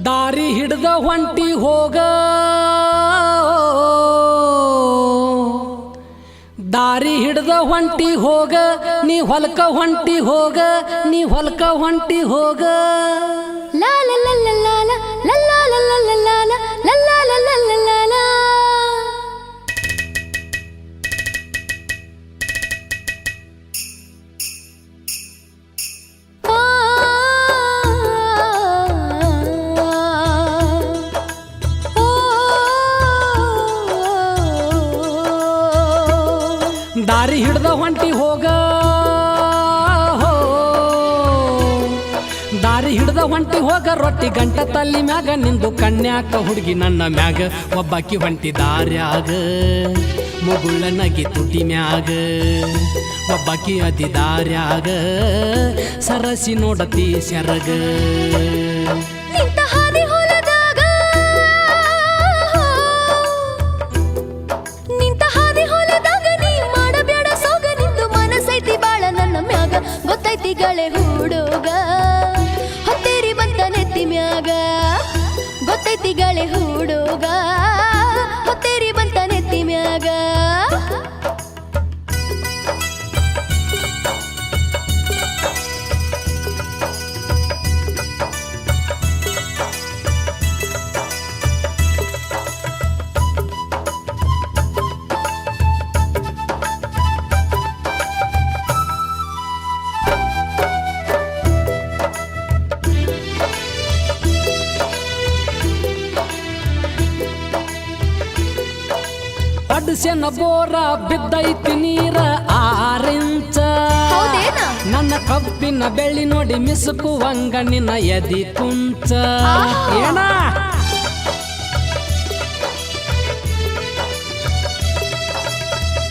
ದಾರಿ ಹಿಡ್ದ ಹೊಂಟಿ ಹೋಗ ದಾರಿ ಹಿಡ್ದ ಹೊಂಟಿ ಹೋಗ ನೀ ಹೊಲಕ ಹೊಂಟಿ ಹೋಗ ನೀ ಹೊಲಕ ಹೊಂಟಿ ಹೋಗ ಲಾ ಲಾ ಲಾ ಲಾ ಲಾ ಲಾ ಲಾ ಲಾ ಲಾ ಲಾ ಲಾ ಲಾ ಲಾ ಲಾ ಲಾ ಲಾ ಲಾ ಲಾ. ದಾರಿ ಹಿಡ್ದ ಹೊಂಟಿ ಹೋಗ ದಾರಿ ಹಿಡ್ದ ಹೊಂಟಿ ಹೋಗ ರೊಟ್ಟಿ ಗಂಟ ತಲ್ಲಿ ಮ್ಯಾಗ ನಿಂದು ಕನ್ಯಾಕ ಹುಡುಗಿ ನನ್ನ ಮ್ಯಾಗ ಒಬ್ಬಾಕಿ ಹೊಂಟಿ ದಾರ್ಯಾಗ ಮುಗುಳ ನಗಿ ತುಟಿ ಮ್ಯಾಗ ಒಬ್ಬಾಕಿ ಅತಿ ದಾರ್ಯಾಗ ಸರಸಿ ನೋಡತಿ ಸೆರಗ ಗೊತ್ತೈತಿಗಳೇ ಹುಡುಗ ಹೊತ್ತೇರಿ ಬಂತ ನೆತ್ತಿ ಮ್ಯಾಗ ಗೊತ್ತೈತಿಗಳೇ ಹುಡುಗ ಹೊತ್ತೇರಿ ಬಂತ ನೆತ್ತಿ ಮ್ಯಾಗ ಅಡ್ಸೆನ ಬೋರ ಬಿದ್ದೈತಿ ನೀರ 6 ಇಂಚ ನನ್ನ ಕಬ್ಬಿನ ಬೆಳ್ಳಿ ನೋಡಿ ಮಿಸುಕುವಂಗ ನಿನ್ನ ಎದಿ ಕುಂಚ ಏನ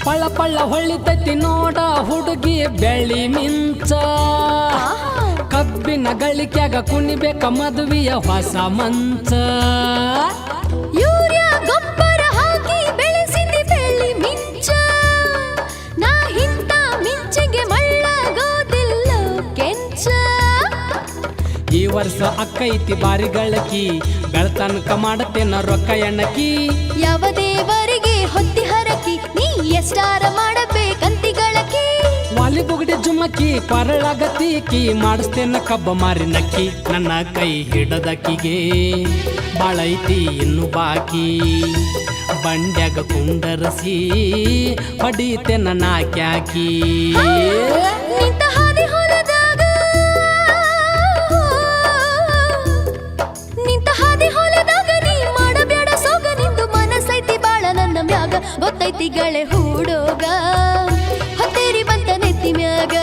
ಪಳ್ಳ ಪಳ್ಳ ಹೊಳಿತೈತಿ ನೋಡ ಹುಡುಗಿ ಬೆಳ್ಳಿ ಮಿಂಚ ಕಬ್ಬಿನ ಗಳಿಕ್ಯಾಗ ಕುಣಿಬೇಕ ಮದುವೆಯ ಹೊಸ ಮಂಚ ಈ ವರ್ಷ ಅಕ್ಕೈತಿ ಬಾರಿ ಗಳಕಿ ಬೆಳತನಕ ಮಾಡತೇನ ರೊಕ್ಕ ಎಣ್ಣಕಿ ಯಾವ ದೇವರಿಗೆ ಹೊತ್ತಿ ಹರಕಿ ನೀ ಎಷ್ಟಾರ ಮಾಡಬೇಕಂತಿ ಗಳಕಿ ವಾಲಿ ಬುಗಡಿ ಜುಮಕಿ ಪರಳಗತೀಕಿ ಮಾಡಿಸ್ತೇನ ಕಬ್ಬ ಮಾರಿ ನಕ್ಕಿ ನನ್ನ ಕೈ ಹಿಡದಕ್ಕಿಗೆ ಬಾಳೈತಿ ಇನ್ನು ಬಾಕಿ ಬಂಡ್ಯಾಗ ಕುಂಡರಸಿ ಹೊಡಿತೇನ ನಾಕ್ಯಾಕಿ ಗೊತ್ತೈತಿಗಳೇ ಹುಡುಗ ಹೊತ್ತೇರಿ ಬಂತ ನೆತ್ತಿ ಮ್ಯಾಗ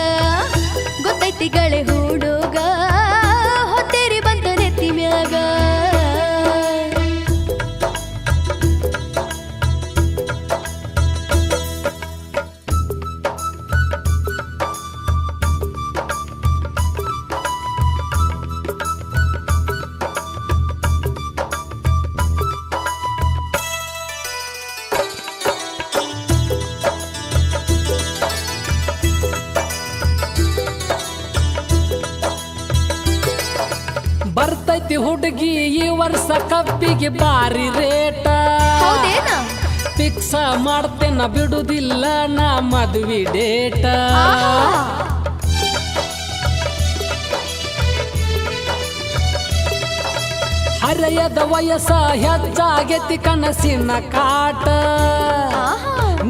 ಗೊತ್ತೈತಿಗಳೇ ಹುಡುಗ ಹೊತ್ತೇರಿ ಬಂತ ನೆತ್ತಿ ಮ್ಯಾಗ ಬರ್ತೈತಿ ಹುಡುಗಿ ಈ ವರ್ಷ ಕಬ್ಬಿಗೆ ಬಾರಿ ರೇಟ ಫಿಕ್ಸ ಮಾಡ್ತೇನ ಬಿಡುದಿಲ್ಲ ನಾ ಮದುವೆ ಡೇಟ ಹರೆಯದ ವಯಸ್ಸ ಹೆಚ್ಚಾಗೆತಿ ಕನಸಿನ ಕಾಟ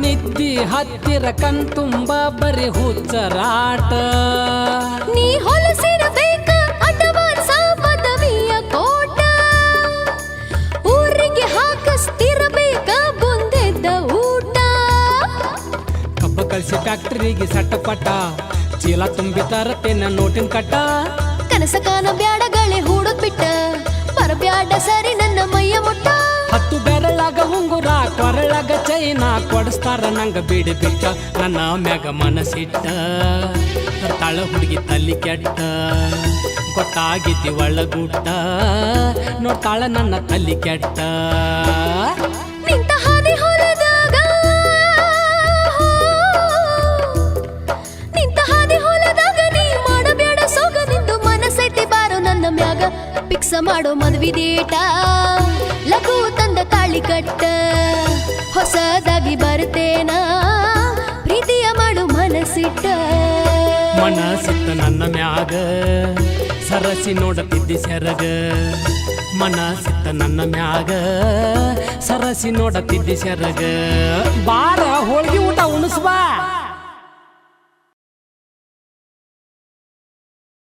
ನಿದ್ದಿ ಹತ್ತಿರ ಕಣ್ತುಂಬ ಬರೀ ಹುಚ್ಚರಾಟ ನೀ ಹೊಲಸಿರಬೇಕ ಅಡ್ವಾನ್ಸ ಪದವಿಯ ಕೋಟ ಊರಿಗೆ ಹಾಕಸ್ತಿರಬೇಕ ಬಂದೆದ್ದ ಊಟ ಕಬ್ಬ ಕಳ್ಸಿ ಫ್ಯಾಕ್ಟರಿಗೆ ಸಟ್ಟಪಟ ಚೀಲ ತುಂಬಿ ತರತೇನ ನೋಟಿನ ಕಟ್ಟ ಕನಸ ಕಾನ ಬ್ಯಾಡಗಳೇ ಹೂಡೋದ್ ಬಿಟ್ಟ ಬರಬ್ಯಾಡ ಸರಿ ನನ್ನ ಮೈಯ ಮುಟ್ಟ 10 ಬೆರಳಾಗ ಉಂಗುರ ಕೊರಳಾಗ ಚೈನಾ ಕೊಡಿಸ್ತಾರ ನಂಗ ಬಿಡಿ ಬಿಟ್ಟ ನನ್ನ ಮ್ಯಾಗ ಮನಸ್ಸಿಟ್ಟ ತಳ ಹುಡುಗಿ ತಲ್ಲಿ ಕೆಟ್ಟ ಗೊತ್ತಾಗಿತಿ ಒಳಗುಟ್ಟ ನೋಡ್ತಾಳ ನನ್ನ ತಲ್ಲಿ ಕೆಟ್ಟ ನಿಂತ ಹಾದಿ ಹೊಲದಾಗ ನೀ ಮಾಡಬೇಡ ಸೋಗ ನಿಂದು ಮನಸ್ಸೈತಿ ಬಾರೋ ನನ್ನ ಮ್ಯಾಗ ಪಿಕ್ಸ ಮಾಡೋ ಮದ್ವಿ ಡೇಟ ಲಘು ತಂದ ತಾಳಿ ಕಟ್ಟ ಹೊಸದಾಗಿ ಬರ್ತೇನ ಪ್ರೀತಿಯ ಮಾಡು ಮನಸ್ಸಿಟ್ಟ ಮನಸ್ಸಿತ್ತ ನನ್ನ ಮ್ಯಾಗ ಸರಸಿ ನೋಡತಿದ್ದಿ ಸೆರಗ ಮನಸ್ಸಿತ್ತ ನನ್ನ ಮ್ಯಾಗ ಸರಸಿ ನೋಡತಿದ್ದಿ ಸೆರಗ ಬಾರ ಹೋಳ್ಗಿ ಊಟ ಉಣಸ್ಬಾ